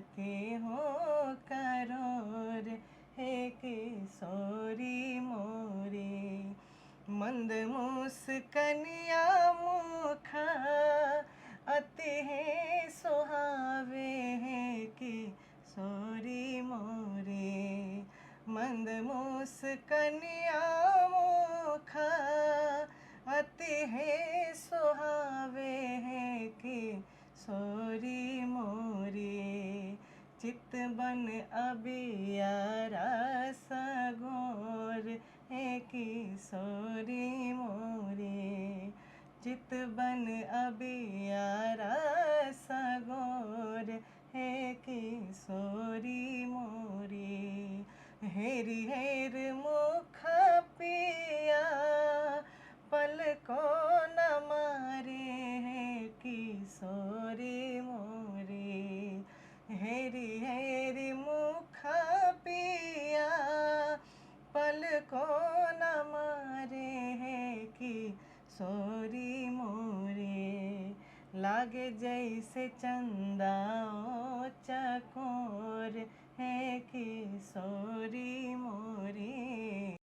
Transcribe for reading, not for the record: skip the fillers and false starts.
आती हो करोर हे किशोरी मोरी। मंद मुस्कनिया मुखा अति है सुहावे है किशोरी मोरी। मंद मुस्कनिया मुखा अति है सुहावे है किशोरी मोरी। चित बन अबियारा सगोर है किशोरी मोरी। चित बन अबियारा सगोर है किशोरी मोरी। हेरी हेर मुख पिया पलकों न मारे है किशोरी मोरी। हेरी हेरी मुख पिया पलकों न मारे है किशोरी मोरी। लागे जैसे चंदा ओ चकोर है किशोरी मोरी।